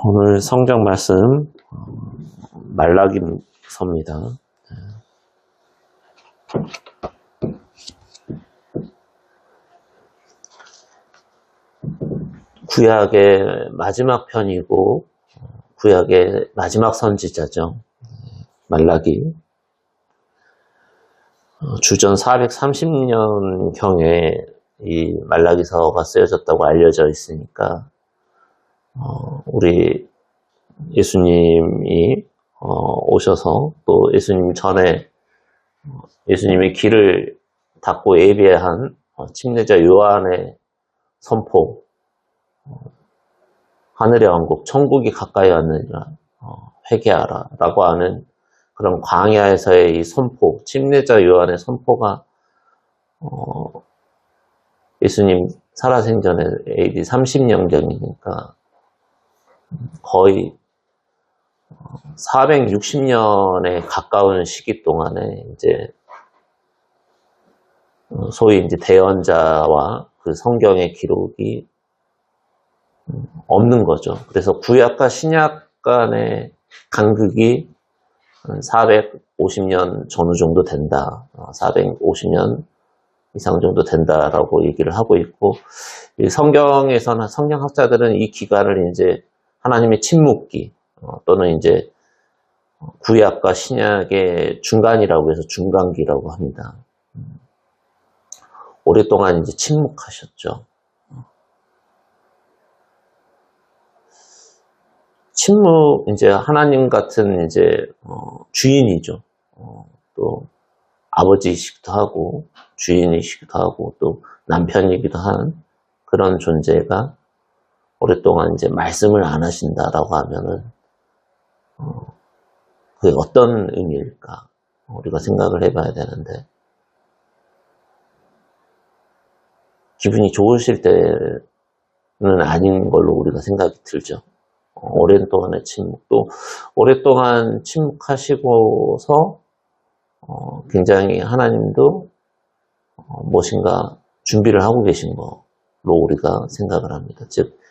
오늘 성경 말씀 말라기서입니다. 구약의 마지막 편이고 구약의 마지막 선지자죠. 말라기. 주전 430년경에 이 말라기서가 쓰여졌다고 알려져 있으니까 우리 예수님이 오셔서 또 예수님 전에 예수님의 길을 닫고 예비한 침례자 요한의 선포, 하늘의 왕국 천국이 가까이 왔느니라 회개하라 라고 하는 그런 광야에서의 이 선포, 침례자 요한의 선포가 예수님 살아생전에 AD 30년경이니까 거의 460년에 가까운 시기 동안에 이제 소위 이제 대언자와 그 성경의 기록이 없는 거죠. 그래서 구약과 신약 간의 간극이 450년 전후 정도 된다. 450년 이상 정도 된다라고 얘기를 하고 있고, 이 성경에서는 성경학자들은 이 기간을 이제 하나님의 침묵기 또는 이제 구약과 신약의 중간이라고 해서 중간기라고 합니다. 오랫동안 이제 침묵하셨죠. 침묵, 이제 하나님 같은 이제 주인이죠. 또 아버지이시기도 하고 주인이시기도 하고 또 남편이기도 한 그런 존재가 오랫동안 이제 말씀을 안 하신다라고 하면은 그게 어떤 의미일까 우리가 생각을 해봐야 되는데, 기분이 좋으실 때는 아닌 걸로 우리가 생각이 들죠. 오랜 동안의 침묵, 또 오랫동안 침묵하시고서 굉장히 하나님도 무엇인가 준비를 하고 계신 거로 우리가 생각을 합니다. 즉,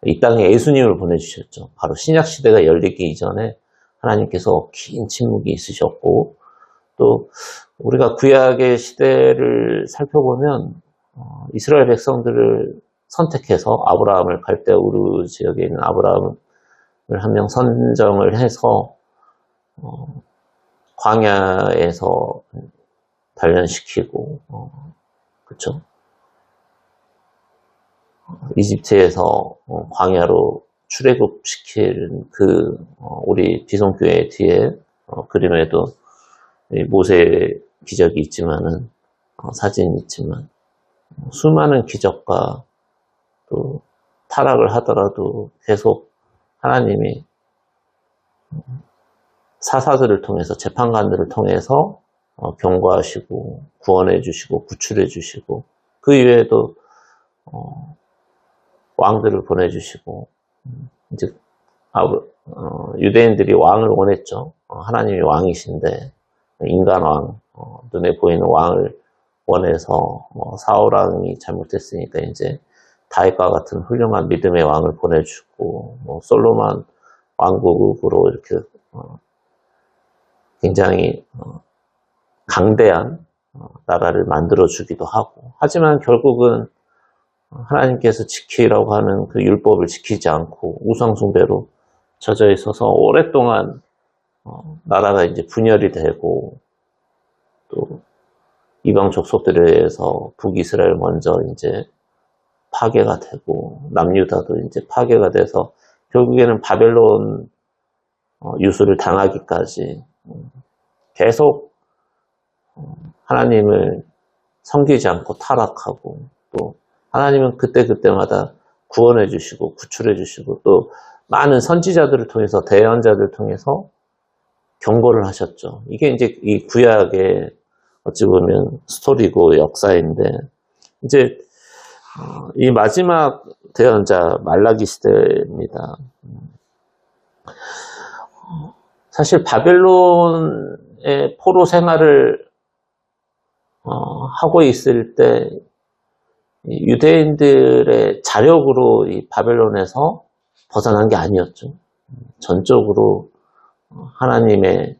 이 땅에 예수님을 보내주셨죠. 바로 신약시대가 열리기 이전에 하나님께서 긴 침묵이 있으셨고, 또 우리가 구약의 시대를 살펴보면 이스라엘 백성들을 선택해서 아브라함을 갈대우르 지역에 있는 아브라함을 한 명 선정을 해서 광야에서 단련시키고, 그렇죠? 이집트에서 광야로 출애굽시킨 그 우리 비송교회 뒤에 그림에도 모세의 기적이 있지만은 사진이 있지만 수많은 기적과 또 타락을 하더라도 계속 하나님이 사사들을 통해서 재판관들을 통해서 경고하시고 구원해 주시고 구출해 주시고, 그 이외에도 왕들을 보내주시고, 이제 유대인들이 왕을 원했죠. 하나님이 왕이신데 인간 왕, 눈에 보이는 왕을 원해서 사울 왕이 잘못했으니까 이제 다윗과 같은 훌륭한 믿음의 왕을 보내주고, 솔로몬 왕국으로 이렇게 굉장히 강대한 나라를 만들어주기도 하고, 하지만 결국은 하나님께서 지키라고 하는 그 율법을 지키지 않고 우상숭배로 젖어 있어서 오랫동안 나라가 이제 분열이 되고, 또 이방 족속들에 의해서 북이스라엘 먼저 이제 파괴가 되고 남유다도 이제 파괴가 돼서 결국에는 바벨론 유수를 당하기까지 계속 하나님을 섬기지 않고 타락하고, 또 하나님은 그때그때마다 구원해 주시고 구출해 주시고 또 많은 선지자들을 통해서 대언자들을 통해서 경고를 하셨죠. 이게 이제 이 구약의 어찌 보면 스토리고 역사인데, 이제 이 마지막 대언자 말라기 시대입니다. 사실 바벨론의 포로 생활을 하고 있을 때 유대인들의 자력으로 이 바벨론에서 벗어난 게 아니었죠. 전적으로 하나님의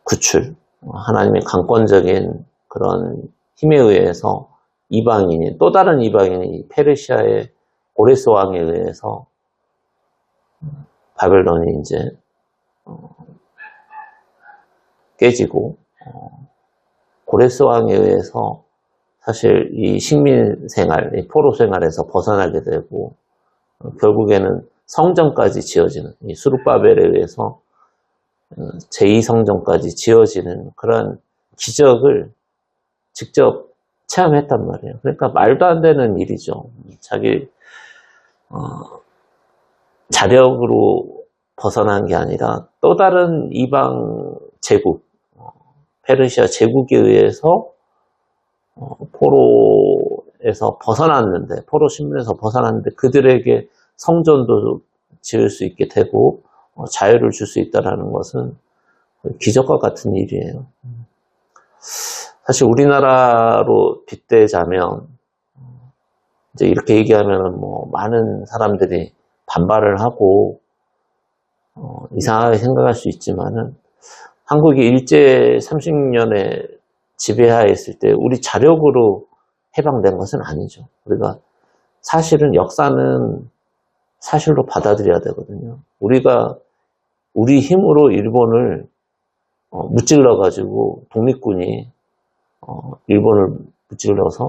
구출, 하나님의 강권적인 그런 힘에 의해서 이방인이, 또 다른 이방인이 페르시아의 고레스 왕에 의해서 바벨론이 이제 깨지고, 고레스 왕에 의해서 사실 이 식민 생활, 이 포로 생활에서 벗어나게 되고, 결국에는 성전까지 지어지는, 이 수룹바벨에 의해서 제2성전까지 지어지는 그런 기적을 직접 체험했단 말이에요. 그러니까 말도 안 되는 일이죠. 자기 자력으로 벗어난 게 아니라 또 다른 이방 제국, 페르시아 제국에 의해서 포로에서 벗어났는데, 포로 식민에서 벗어났는데 그들에게 성전도 지을 수 있게 되고 자유를 줄 수 있다는 것은 기적과 같은 일이에요. 사실 우리나라로 빗대자면 이제 이렇게 얘기하면 뭐 많은 사람들이 반발을 하고 이상하게 생각할 수 있지만은, 한국이 일제 30년에 지배하에 있을 때 우리 자력으로 해방된 것은 아니죠. 우리가 사실은 역사는 사실로 받아들여야 되거든요. 우리가 우리 힘으로 일본을 무찔러 가지고 독립군이 일본을 무찔러서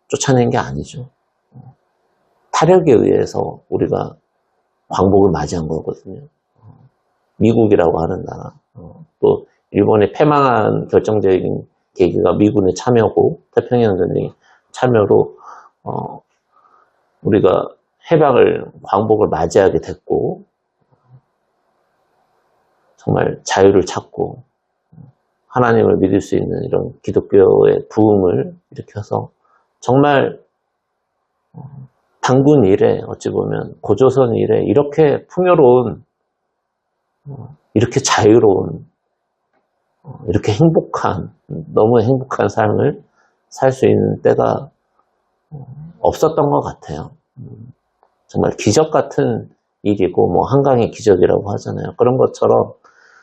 쫓아낸 게 아니죠. 타력에 의해서 우리가 광복을 맞이한 거거든요. 미국이라고 하는 나라, 또 일본의 패망한 결정적인 계기가 미군의 참여고 태평양 전쟁의 참여로 우리가 해방을, 광복을 맞이하게 됐고, 정말 자유를 찾고 하나님을 믿을 수 있는 이런 기독교의 부흥을 일으켜서 정말 단군 이래, 어찌 보면 고조선 이래 이렇게 풍요로운, 이렇게 자유로운, 이렇게 행복한, 너무 행복한 삶을 살 수 있는 때가 없었던 것 같아요. 정말 기적 같은 일이고, 뭐 한강의 기적이라고 하잖아요. 그런 것처럼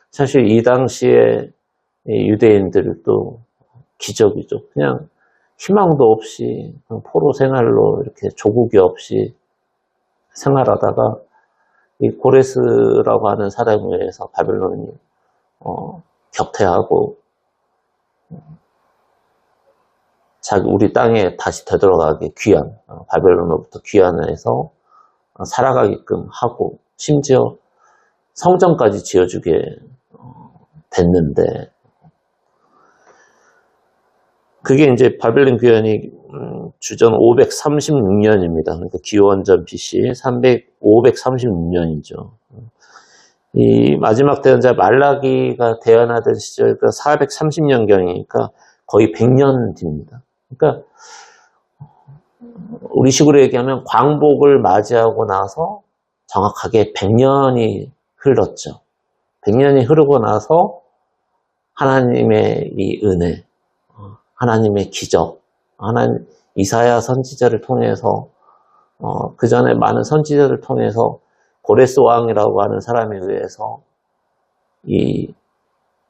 사실 이 당시에 유대인들도 기적이죠. 그냥 희망도 없이 포로 생활로 이렇게 조국이 없이 생활하다가 이 고레스라고 하는 사람에 의해서 바벨론이 격퇴하고 우리 땅에 다시 되돌아가게 귀환, 바벨론으로부터 귀환해서 살아가게끔 하고, 심지어 성전까지 지어주게 됐는데, 그게 이제 바벨론 귀환이 주전 536년입니다. 그러니까 기원전 BC 536년이죠. 이 마지막 대언자 말라기가 대언하던 시절, 430년경이니까 거의 100년 뒤입니다. 그러니까 우리 식으로 얘기하면 광복을 맞이하고 나서 정확하게 100년이 흘렀죠. 100년이 흐르고 나서 하나님의 이 은혜, 하나님의 기적, 이사야 선지자를 통해서, 그 전에 많은 선지자를 통해서 고레스 왕이라고 하는 사람에 의해서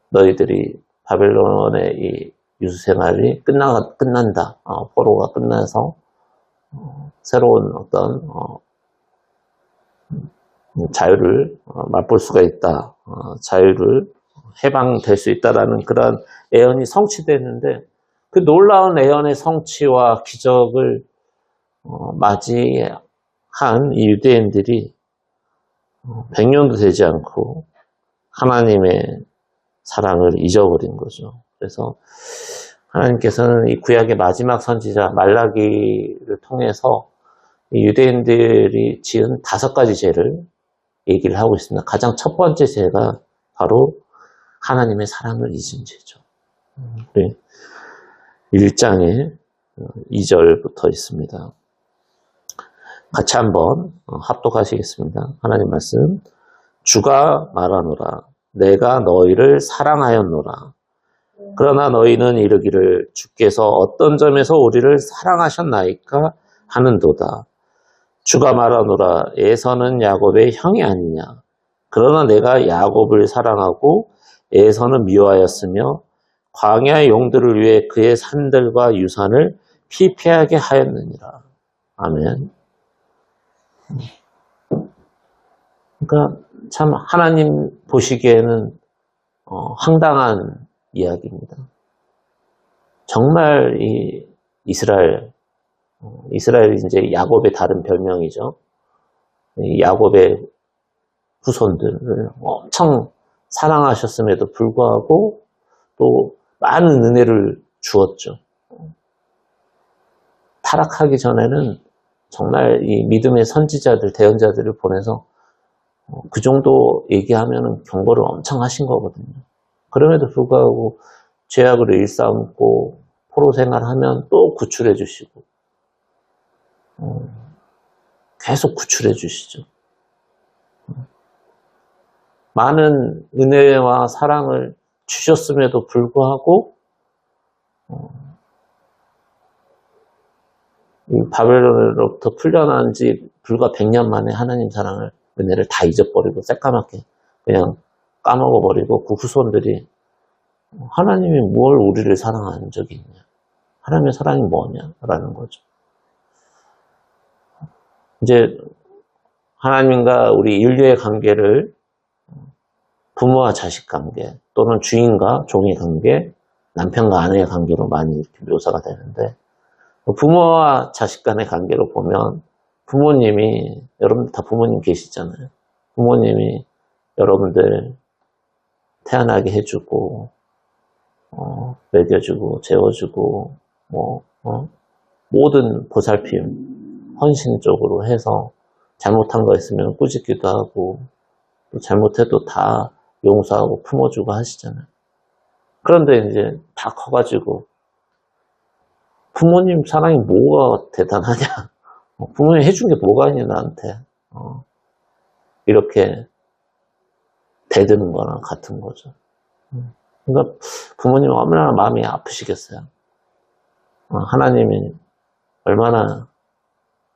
너희들이 바벨론의 이 유수생활이 끝난다. 포로가 끝나서 새로운 어떤 자유를 맛볼 수가 있다. 자유를 해방될 수 있다라는 그런 예언이 성취됐는데, 그 놀라운 예언의 성취와 기적을 맞이한 이 유대인들이 100년도 되지 않고 하나님의 사랑을 잊어버린 거죠. 그래서 하나님께서는 이 구약의 마지막 선지자 말라기를 통해서 이 유대인들이 지은 5가지 죄를 얘기를 하고 있습니다. 가장 첫 번째 죄가 바로 하나님의 사랑을 잊은 죄죠. 1장에 2절부터 있습니다. 같이 한번 합독하시겠습니다. 하나님 말씀. 주가 말하노라. 내가 너희를 사랑하였노라. 그러나 너희는 이르기를 주께서 어떤 점에서 우리를 사랑하셨나이까 하는도다. 주가 말하노라 에서는 야곱의 형이 아니냐. 그러나 내가 야곱을 사랑하고 에서는 미워하였으며 광야의 용들을 위해 그의 산들과 유산을 피폐하게 하였느니라. 아멘. 그러니까 참 하나님 보시기에는 황당한 이야기입니다. 정말 이 이스라엘이 이제 야곱의 다른 별명이죠. 이 야곱의 후손들을 엄청 사랑하셨음에도 불구하고 또 많은 은혜를 주었죠. 타락하기 전에는 정말 이 믿음의 선지자들, 대언자들을 보내서 그 정도 얘기하면 경고를 엄청 하신 거거든요. 그럼에도 불구하고 죄악으로 일삼고 포로 생활하면 또 구출해 주시고 계속 구출해 주시죠. 많은 은혜와 사랑을 주셨음에도 불구하고 바벨론으로부터 풀려난 지 불과 100년 만에 하나님 사랑을, 은혜를 다 잊어버리고 새까맣게 그냥 까먹어버리고 그 후손들이 하나님이 뭘 우리를 사랑하는 적이 있냐, 하나님의 사랑이 뭐냐라는 거죠. 이제 하나님과 우리 인류의 관계를 부모와 자식 관계 또는 주인과 종의 관계, 남편과 아내의 관계로 많이 이렇게 묘사가 되는데, 부모와 자식 간의 관계로 보면 부모님이, 여러분들 다 부모님 계시잖아요. 부모님이 여러분들 태어나게 해주고 먹여주고 재워주고 모든 보살핌 헌신적으로 해서 잘못한 거 있으면 꾸짖기도 하고 또 잘못해도 다 용서하고 품어주고 하시잖아요. 그런데 이제 다 커가지고 부모님 사랑이 뭐가 대단하냐, 부모님 해준 게 뭐가 있냐 나한테, 이렇게 대드는 거랑 같은 거죠. 그러니까 부모님은 얼마나 마음이 아프시겠어요. 하나님이 얼마나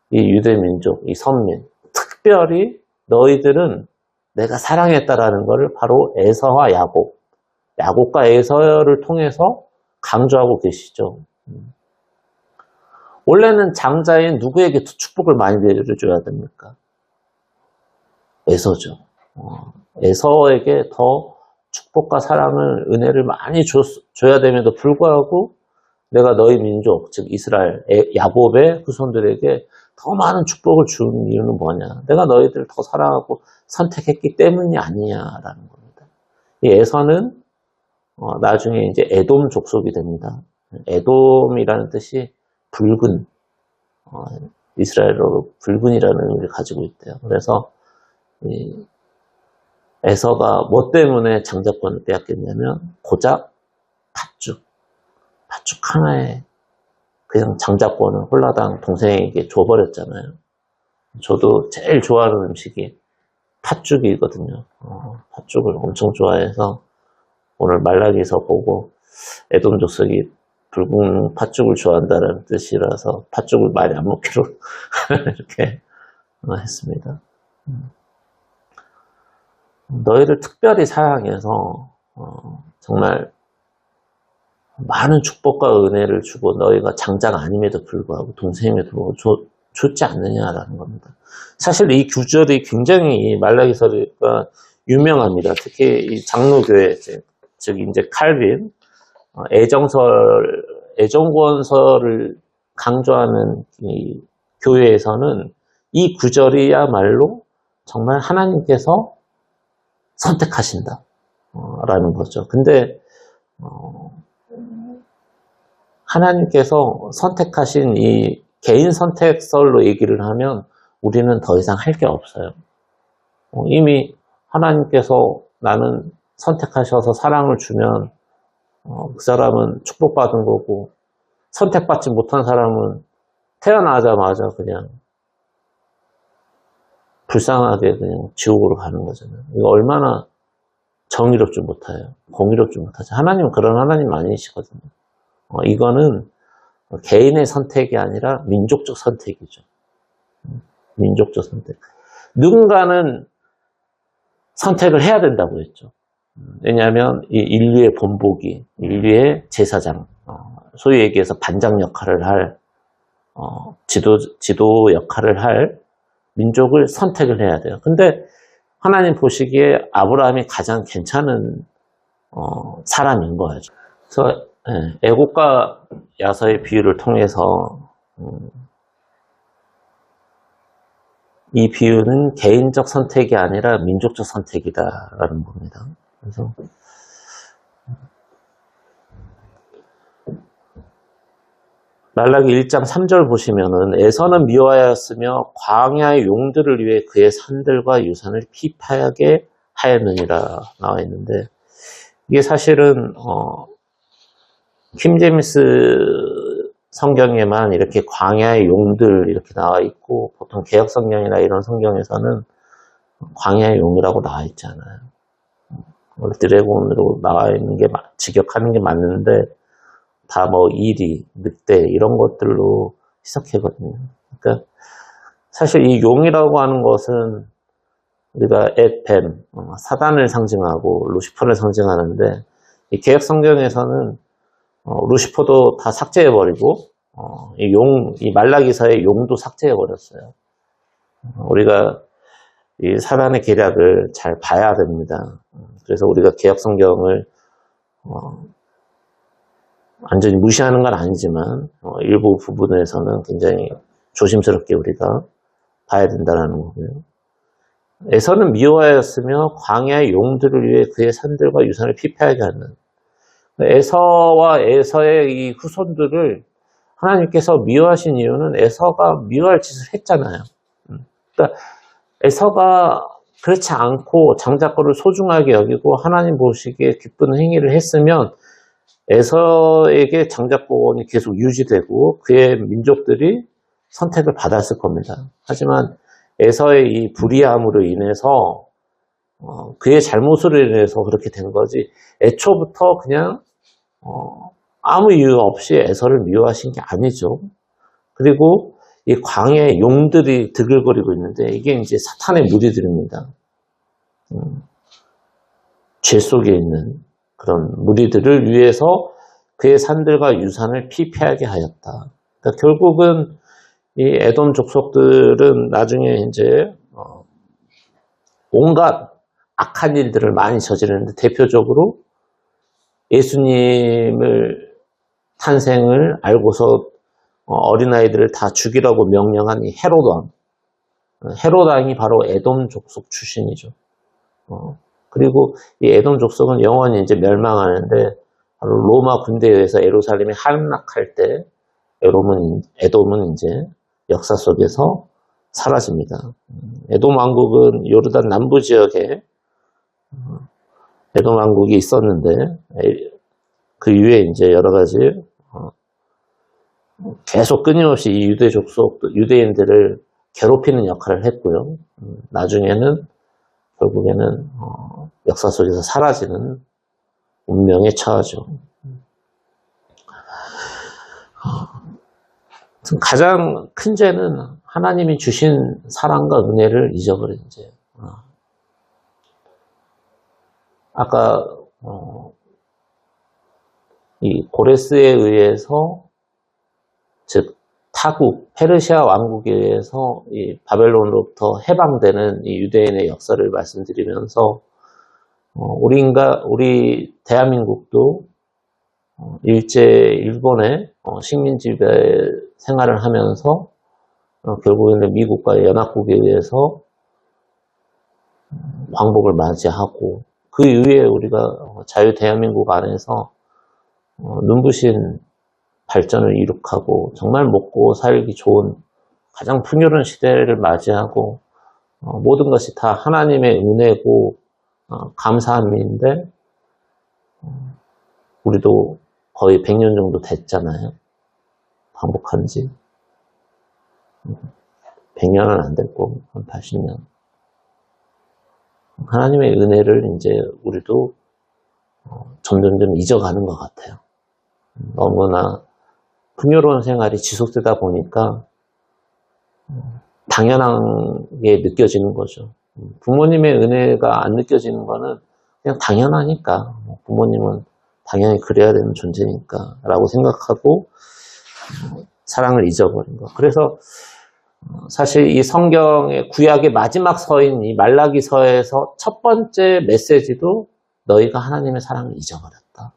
이 유대민족, 이 선민, 특별히 너희들은 내가 사랑했다라는 것을 바로 에서와 야곱과 에서를 통해서 강조하고 계시죠. 원래는 장자인 누구에게 축복을 많이 내려줘야 됩니까? 에서죠. 에서에게 더 축복과 사랑을, 은혜를 많이 줘야 됨에도 불구하고 내가 너희 민족, 즉 이스라엘, 야곱의 후손들에게 더 많은 축복을 준 이유는 뭐냐? 내가 너희들을 더 사랑하고 선택했기 때문이 아니냐라는 겁니다. 이 에서는 나중에 이제 에돔 족속이 됩니다. 에돔이라는 뜻이 붉은, 이스라엘어로 붉은이라는 의미를 가지고 있대요. 그래서 이 에서가 뭐 때문에 장자권을 빼앗겼냐면 고작 팥죽 하나에 그냥 장자권을 홀라당 동생에게 줘버렸잖아요. 저도 제일 좋아하는 음식이 팥죽이거든요. 팥죽을 엄청 좋아해서 오늘 말라기서 보고 에돔 족속이 붉은 팥죽을 좋아한다는 뜻이라서 팥죽을 많이 안 먹기로 이렇게 했습니다. 너희를 특별히 사랑해서 정말 많은 축복과 은혜를 주고 너희가 장자가 아님에도 불구하고 동생임에도 불구하고 좋지 않느냐라는 겁니다. 사실 이 구절이 굉장히 말라기서가 유명합니다. 특히 이 장로교회, 즉 이제 칼빈 애정구원서를 강조하는 이 교회에서는 이 구절이야말로 정말 하나님께서 선택하신다 라는 거죠. 근데 하나님께서 선택하신 이 개인 선택설로 얘기를 하면 우리는 더 이상 할 게 없어요. 이미 하나님께서 나는 선택하셔서 사랑을 주면 그 사람은 축복받은 거고, 선택받지 못한 사람은 태어나자마자 그냥 불쌍하게 그냥 지옥으로 가는 거잖아요. 이거 얼마나 정의롭지 못해요. 공의롭지 못하죠. 하나님은 그런 하나님 아니시거든요. 이거는 개인의 선택이 아니라 민족적 선택이죠. 민족적 선택. 누군가는 선택을 해야 된다고 했죠. 왜냐하면 이 인류의 본보기, 인류의 제사장, 소위 얘기해서 반장 역할을 할, 지도 역할을 할 민족을 선택을 해야 돼요. 근데 하나님 보시기에 아브라함이 가장 괜찮은 사람인 거죠. 그래서 애곡과 야서의 비유를 통해서 이 비유는 개인적 선택이 아니라 민족적 선택이다라는 겁니다. 그래서 말라기 1장 3절 보시면은 에서는 미워하였으며 광야의 용들을 위해 그의 산들과 유산을 피파하게 하였느니라 나와 있는데, 이게 사실은 킹제임스 성경에만 이렇게 광야의 용들 이렇게 나와 있고, 보통 개역 성경이나 이런 성경에서는 광야의 용이라고 나와 있잖아요. 드래곤으로 나와 있는 게 직역하는 게 맞는데 다 뭐 이리, 늑대 이런 것들로 해석하거든요. 그러니까 사실 이 용이라고 하는 것은 우리가 뱀, 사단을 상징하고 루시퍼를 상징하는데, 이 개역 성경에서는 루시퍼도 다 삭제해버리고 이 말라기서의 용도 삭제해버렸어요. 우리가 이 사단의 계략을 잘 봐야 됩니다. 그래서 우리가 개역 성경을 완전히 무시하는 건 아니지만 일부 부분에서는 굉장히 조심스럽게 우리가 봐야 된다는 거고요. 에서는 미워하였으며 광야의 용들을 위해 그의 산들과 유산을 피폐하게 하는, 에서와 에서의 이 후손들을 하나님께서 미워하신 이유는 에서가 미워할 짓을 했잖아요. 그러니까 에서가 그렇지 않고 장자권을 소중하게 여기고 하나님 보시기에 기쁜 행위를 했으면 에서에게 장자권이 계속 유지되고 그의 민족들이 선택을 받았을 겁니다. 하지만 에서의 이 불의함으로 인해서 그의 잘못으로 인해서 그렇게 된 거지, 애초부터 그냥 아무 이유 없이 에서를 미워하신 게 아니죠. 그리고 이 광야의 용들이 드글거리고 있는데 이게 이제 사탄의 무리들입니다. 죄 속에 있는 그런 무리들을 위해서 그의 산들과 유산을 피폐하게 하였다. 그러니까 결국은 이 에돔 족속들은 나중에 이제 온갖 악한 일들을 많이 저지르는데, 대표적으로 예수님을 탄생을 알고서 어린아이들을 다 죽이라고 명령한 이 헤롯 왕이 바로 에돔 족속 출신이죠. 그리고 이 에돔 족속은 영원히 이제 멸망하는데, 바로 로마 군대에 의해서 예루살렘이 함락할 때 에돔은 이제 역사 속에서 사라집니다. 에돔 왕국은 요르단 남부 지역에 에돔 왕국이 있었는데, 그 이후에 이제 여러 가지 계속 끊임없이 이 유대 족속, 유대인들을 괴롭히는 역할을 했고요. 나중에는 결국에는 역사 속에서 사라지는 운명에 처하죠. 가장 큰 죄는 하나님이 주신 사랑과 은혜를 잊어버린 죄. 아까 이 고레스에 의해서, 즉 타국 페르시아 왕국에 의해서 이 바벨론으로부터 해방되는 이 유대인의 역사를 말씀드리면서, 우리 대한민국도 일제 일본의 식민지배 생활을 하면서 결국에는 미국과 연합국에 의해서 광복을 맞이하고, 그 이후에 우리가 자유 대한민국 안에서 눈부신 발전을 이룩하고 정말 먹고 살기 좋은 가장 풍요로운 시대를 맞이하고, 모든 것이 다 하나님의 은혜고 감사함인데, 우리도 거의 100년 정도 됐잖아요. 광복한 지 100년은 안 됐고 한 80년. 하나님의 은혜를 이제 우리도 점점점 잊어가는 것 같아요. 너무나 풍요로운 생활이 지속되다 보니까 당연하게 느껴지는 거죠. 부모님의 은혜가 안 느껴지는 거는 그냥 당연하니까 부모님은 당연히 그래야 되는 존재니까 라고 생각하고 사랑을 잊어버린 거. 그래서 사실 이 성경의 구약의 마지막 서인 이 말라기서에서 첫 번째 메시지도 너희가 하나님의 사랑을 잊어버렸다.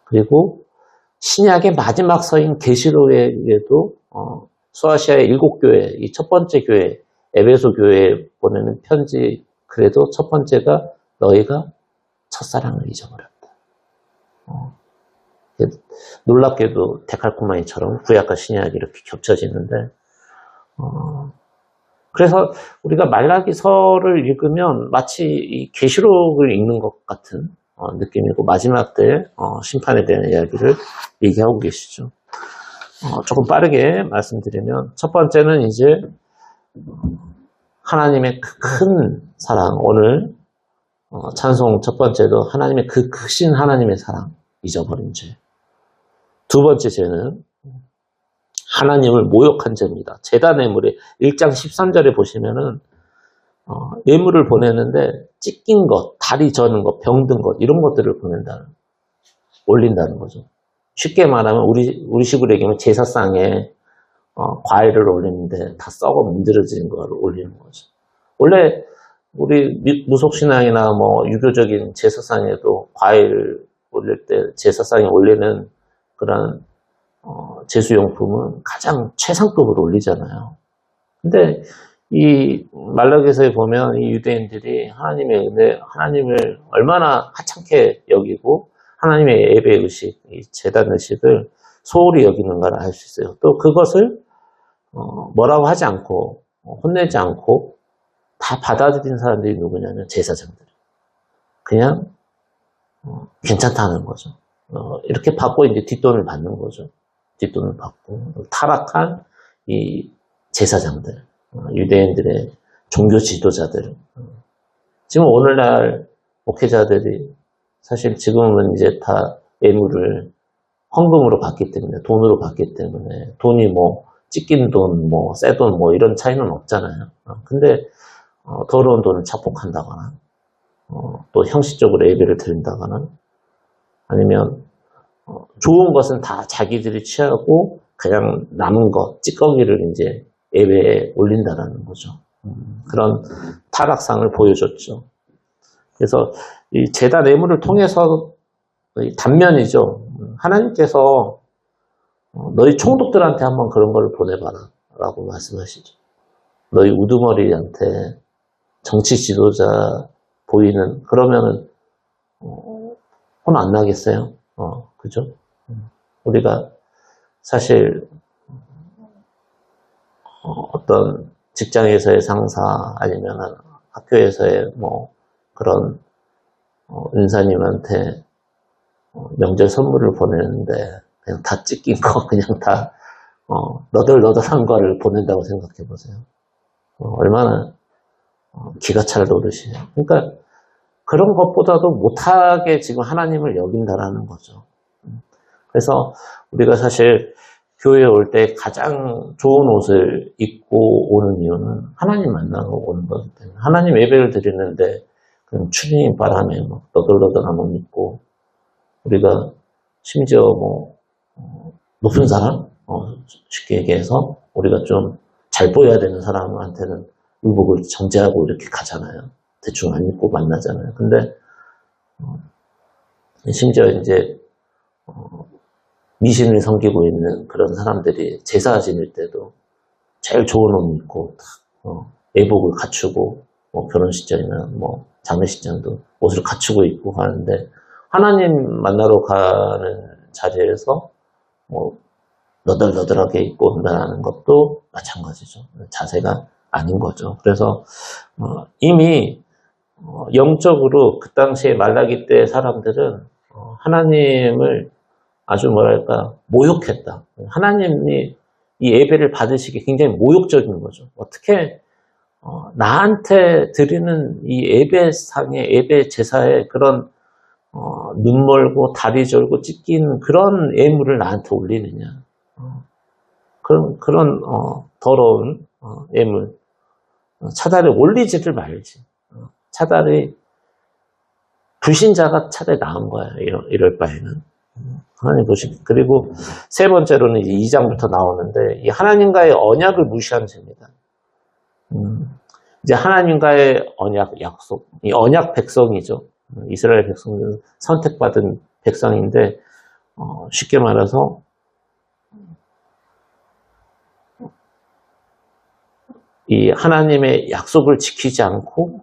그리고 신약의 마지막 서인 계시록에도 소아시아의 7교회, 이 첫 번째 교회, 에베소 교회에 보내는 편지, 그래도 첫 번째가 너희가 첫사랑을 잊어버렸다. 놀랍게도 데칼코마니처럼 구약과 신약이 이렇게 겹쳐지는데, 그래서 우리가 말라기서를 읽으면 마치 이 계시록을 읽는 것 같은 느낌이고, 마지막 때 심판에 대한 이야기를 얘기하고 계시죠. 조금 빠르게 말씀드리면, 첫 번째는 이제 하나님의 그 큰 사랑, 오늘 찬송 첫 번째도 하나님의 그 크신 하나님의 사랑 잊어버린 죄. 두 번째 죄는 하나님을 모욕한 죄입니다. 제단 예물에 1장 13절에 보시면은 예물을 보내는데 찢긴 것, 다리 저는 것, 병든 것 이런 것들을 올린다는 거죠. 쉽게 말하면 우리 식으로 얘기하면 제사상에 과일을 올리는데 다 썩어 문드러진 거를 올리는 거죠. 원래 우리 무속신앙이나 뭐 유교적인 제사상에도 과일 올릴 때 제사상에 올리는 그런 제수용품은 가장 최상급으로 올리잖아요. 근데 이 말라기서에 보면 이 유대인들이 하나님의 은혜, 하나님을 얼마나 하찮게 여기고 하나님의 예배 의식, 이 제단 의식을 소홀히 여기는가를 알 수 있어요. 또 그것을 뭐라고 하지 않고 혼내지 않고 다 받아들인 사람들이 누구냐면 제사장들. 그냥 괜찮다는 거죠. 이렇게 받고 이제 뒷돈을 받는 거죠. 뒷돈을 받고 타락한 이 제사장들, 유대인들의 종교 지도자들. 지금 오늘날 목회자들이 사실 지금은 이제 다 예물을 헌금으로 받기 때문에, 돈으로 받기 때문에 돈이 뭐 찢긴 돈, 뭐 새 돈, 뭐 이런 차이는 없잖아요. 근데 더러운 돈을 착복한다거나 또 형식적으로 예배를 드린다거나 아니면 좋은 것은 다 자기들이 취하고 그냥 남은 것, 찌꺼기를 이제 예배에 올린다라는 거죠. 그런 타락상을 보여줬죠. 그래서 이 제단 예물을 통해서 단면이죠. 하나님께서 너희 총독들한테 한번 그런 걸 보내봐라 라고 말씀하시죠. 너희 우두머리한테 정치 지도자 보이는, 그러면은 혼 안 나겠어요? 그죠? 우리가 사실 어떤 직장에서의 상사 아니면 학교에서의 뭐 그런 은사님한테 명절 선물을 보내는데 그냥 다 찢긴 거, 그냥 다 너덜너덜한 거를 보낸다고 생각해 보세요. 얼마나 기가 찰 노릇이에요. 그러니까 그런 것보다도 못하게 지금 하나님을 여긴다라는 거죠. 그래서 우리가 사실 교회에 올 때 가장 좋은 옷을 입고 오는 이유는 하나님 만나고 오는 거기 때문에, 하나님 예배를 드리는데 그냥 추리닝 바람에 뭐 너덜너덜한 옷 입고, 우리가 심지어 뭐 높은 사람, 쉽게 얘기해서 우리가 좀 잘 보여야 되는 사람한테는 의복을 정제하고 이렇게 가잖아요. 대충 안 입고 만나잖아요. 근데 심지어 이제 미신을 섬기고 있는 그런 사람들이 제사 지낼 때도 제일 좋은 옷 입고 예복을 갖추고, 뭐 결혼식장이나 뭐 장례식장도 옷을 갖추고 입고 가는데, 하나님 만나러 가는 자리에서 뭐 너덜너덜하게 입고 온다는 것도 마찬가지죠. 자세가 아닌 거죠. 그래서 이미 영적으로 그 당시에 말라기 때 사람들은 하나님을 아주 뭐랄까 모욕했다. 하나님이 이 예배를 받으시기 굉장히 모욕적인 거죠. 어떻게 나한테 드리는 이 예배상의 예배 제사에 그런 눈 멀고 다리 절고 찢긴 그런 예물을 나한테 올리느냐. 그런 더러운 예물. 차라리 올리지를 말지. 차라리 불신자가 차라리 나은 거야. 이럴 바에는. 하나님 보시. 그리고 세 번째로는 이제 2장부터 나오는데 이 하나님과의 언약을 무시한 죄입니다. 이제 하나님과의 언약, 약속, 이 언약 백성이죠. 이스라엘 백성들은 선택받은 백성인데 쉽게 말해서 이 하나님의 약속을 지키지 않고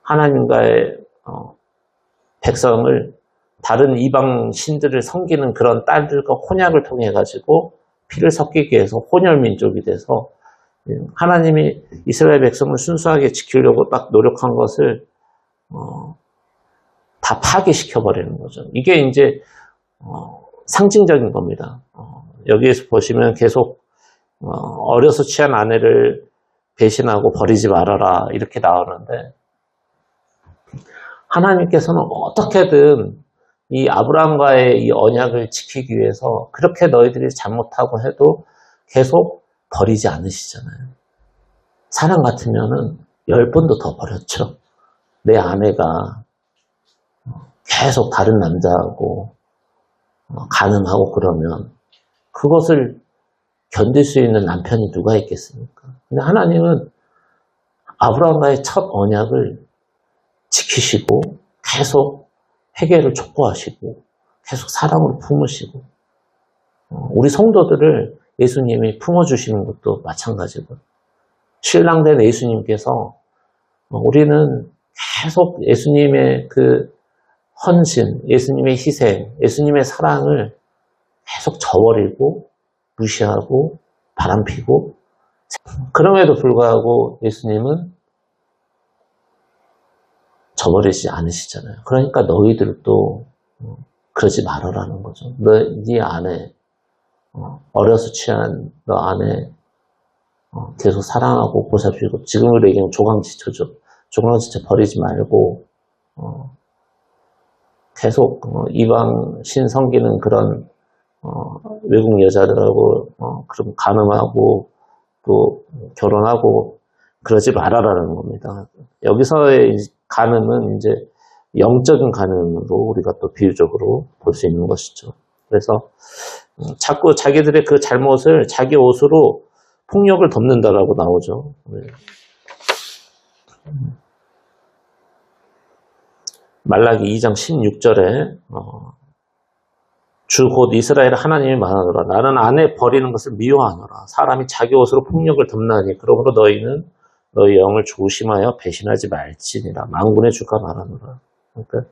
하나님과의 백성을 다른 이방 신들을 섬기는 그런 딸들과 혼약을 통해 가지고 피를 섞이게 해서 혼혈 민족이 돼서 하나님이 이스라엘 백성을 순수하게 지키려고 딱 노력한 것을 다 파괴시켜 버리는 거죠. 이게 이제 상징적인 겁니다. 여기에서 보시면 계속 어려서 취한 아내를 배신하고 버리지 말아라 이렇게 나오는데 하나님께서는 어떻게든 이 아브라함과의 이 언약을 지키기 위해서 그렇게 너희들이 잘못하고 해도 계속 버리지 않으시잖아요. 사람 같으면은 10번도 더 버렸죠. 내 아내가 계속 다른 남자하고 가늠하고 그러면 그것을 견딜 수 있는 남편이 누가 있겠습니까? 근데 하나님은 아브라함과의 첫 언약을 지키시고 계속 회개를 촉구하시고 계속 사랑으로 품으시고 우리 성도들을 예수님이 품어주시는 것도 마찬가지고 신랑된 예수님께서 우리는 계속 예수님의 그 헌신, 예수님의 희생, 예수님의 사랑을 계속 저버리고 무시하고 바람피고 그럼에도 불구하고 예수님은 저버리지 않으시잖아요. 그러니까 너희들도 그러지 말아라는 거죠. 네 아내, 어려서 취한 너 아내 계속 사랑하고 보살피고 지금으로 얘기하면 조강지처죠. 조강지처 버리지 말고 계속 이방 신 섬기는 그런 외국 여자들하고 그럼 간음하고 또 결혼하고 그러지 말아라는 겁니다. 여기서의 간음은 이제 영적인 간음으로 우리가 또 비유적으로 볼 수 있는 것이죠. 그래서 자꾸 자기들의 그 잘못을 자기 옷으로 폭력을 덮는다라고 나오죠. 말라기 2장 16절에 주 곧 이스라엘 하나님이 말하노라. 나는 아내 버리는 것을 미워하노라. 사람이 자기 옷으로 폭력을 덮나니 그러므로 너희는 너희 영을 조심하여 배신하지 말지니라. 만군의 주가 말하노라. 그러니까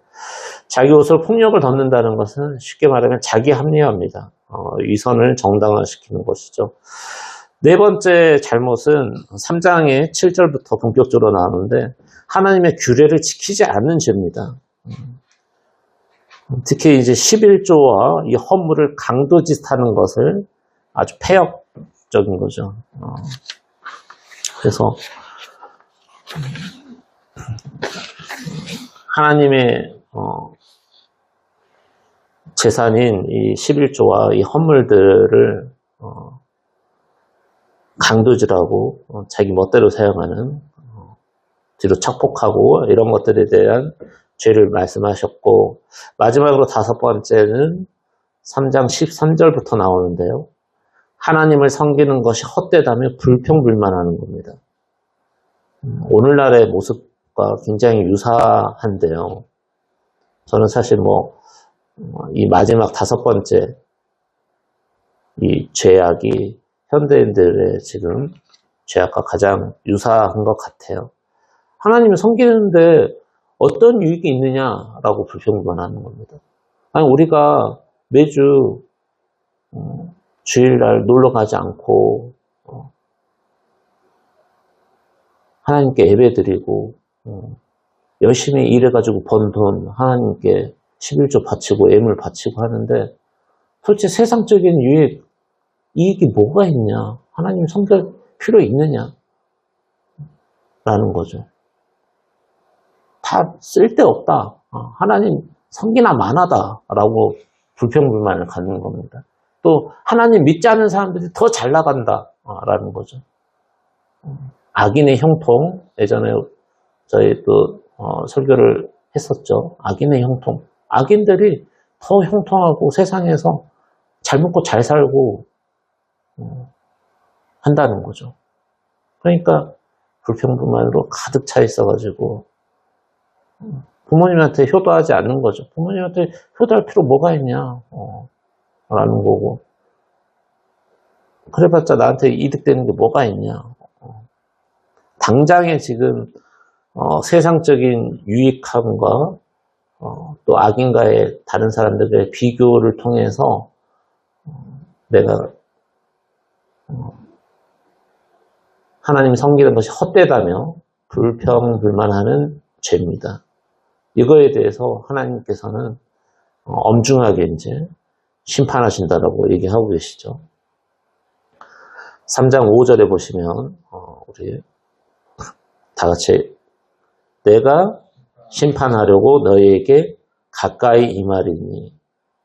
자기 옷으로 폭력을 덮는다는 것은 쉽게 말하면 자기 합리화입니다. 위선을 정당화시키는 것이죠. 네 번째 잘못은 3장의 7절부터 본격적으로 나오는데 하나님의 규례를 지키지 않는 죄입니다. 특히 이제 11조와 이 헌물을 강도짓하는 것을 아주 폐역적인 거죠. 그래서 하나님의 재산인 이 11조와 이 헌물들을 강도질하고 자기 멋대로 사용하는 뒤로 착복하고 이런 것들에 대한 죄를 말씀하셨고 마지막으로 다섯 번째는 3장 13절부터 나오는데요. 하나님을 섬기는 것이 헛되다며 불평불만하는 겁니다. 오늘날의 모습과 굉장히 유사한데요. 저는 사실 이 마지막 다섯 번째 이 죄악이 현대인들의 지금 죄악과 가장 유사한 것 같아요. 하나님을 섬기는데 어떤 유익이 있느냐라고 불평불만하는 겁니다. 아니 우리가 매주 주일날 놀러 가지 않고 하나님께 예배드리고 열심히 일해가지고 번 돈 하나님께 11조 바치고 예물 바치고 하는데 도대체 세상적인 이익이 뭐가 있냐? 하나님 섬길 필요 있느냐? 라는 거죠. 다 쓸데없다. 하나님 섬기나 마나다 라고 불평불만을 갖는 겁니다. 또 하나님 믿지 않는 사람들이 더 잘 나간다 라는 거죠. 악인의 형통, 예전에 저희 또 설교를 했었죠. 악인의 형통. 악인들이 더 형통하고 세상에서 잘 먹고 잘 살고 한다는 거죠. 그러니까 불평불만으로 가득 차 있어가지고 부모님한테 효도하지 않는 거죠. 부모님한테 효도할 필요 뭐가 있냐 라는 거고, 그래봤자 나한테 이득되는 게 뭐가 있냐. 당장에 지금 세상적인 유익함과 또 악인과의 다른 사람들의 비교를 통해서 내가 하나님 섬기는 것이 헛되다며 불평불만하는 죄입니다. 이거에 대해서 하나님께서는 엄중하게 이제 심판하신다라고 얘기하고 계시죠. 3장 5절에 보시면 우리 다 같이 내가 심판하려고 너희에게 가까이 임하리니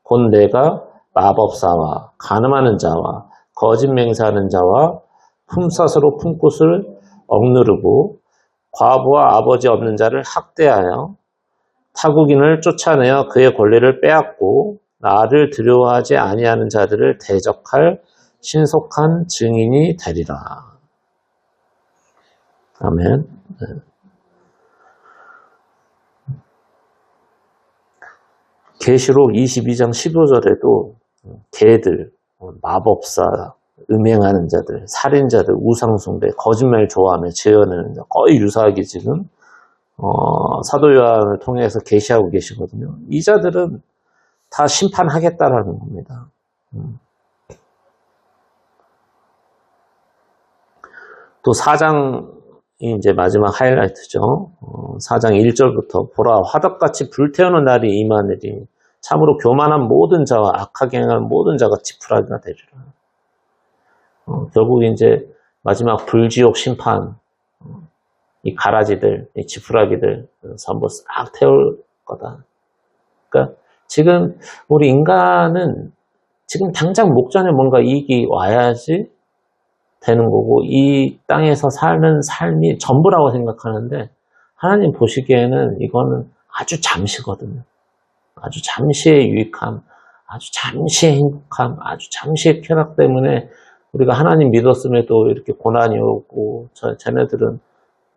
곧 내가 마법사와 간음하는 자와 거짓 맹세하는 자와 품삯으로 품꾼을 억누르고 과부와 아버지 없는 자를 학대하여 타국인을 쫓아내어 그의 권리를 빼앗고 나를 두려워하지 아니하는 자들을 대적할 신속한 증인이 되리라. 아멘. 계시록 22장 15절에도 개들, 마법사, 음행하는 자들, 살인자들, 우상숭배, 거짓말 좋아하며 죄어내는 자, 거의 유사하게 지금 사도 요한을 통해서 계시하고 계시거든요. 이 자들은 다 심판하겠다라는 겁니다. 또 4장이 이제 마지막 하이라이트죠. 4장 1절부터 보라 화덕같이 불태우는 날이 임하느니 참으로 교만한 모든 자와 악하게 행하는 모든 자가 지푸라기가 되리라. 결국 이제 마지막 불지옥 심판, 이 가라지들, 이 지푸라기들 전부 싹 태울 거다. 그러니까 지금 우리 인간은 지금 당장 목전에 뭔가 이익이 와야지 되는 거고 이 땅에서 사는 삶이 전부라고 생각하는데 하나님 보시기에는 이거는 아주 잠시거든요. 아주 잠시의 유익함, 아주 잠시의 행복함, 아주 잠시의 쾌락 때문에 우리가 하나님 믿었음에도 이렇게 고난이 오고 쟤네들은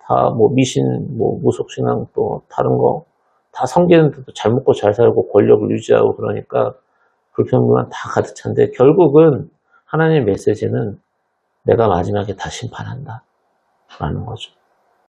다 뭐 미신, 뭐 무속신앙 또 다른 거 다 섬기는데도 잘 먹고 잘 살고 권력을 유지하고 그러니까 불평불만 다 가득 찬데 결국은 하나님의 메시지는 내가 마지막에 다 심판한다 라는 거죠.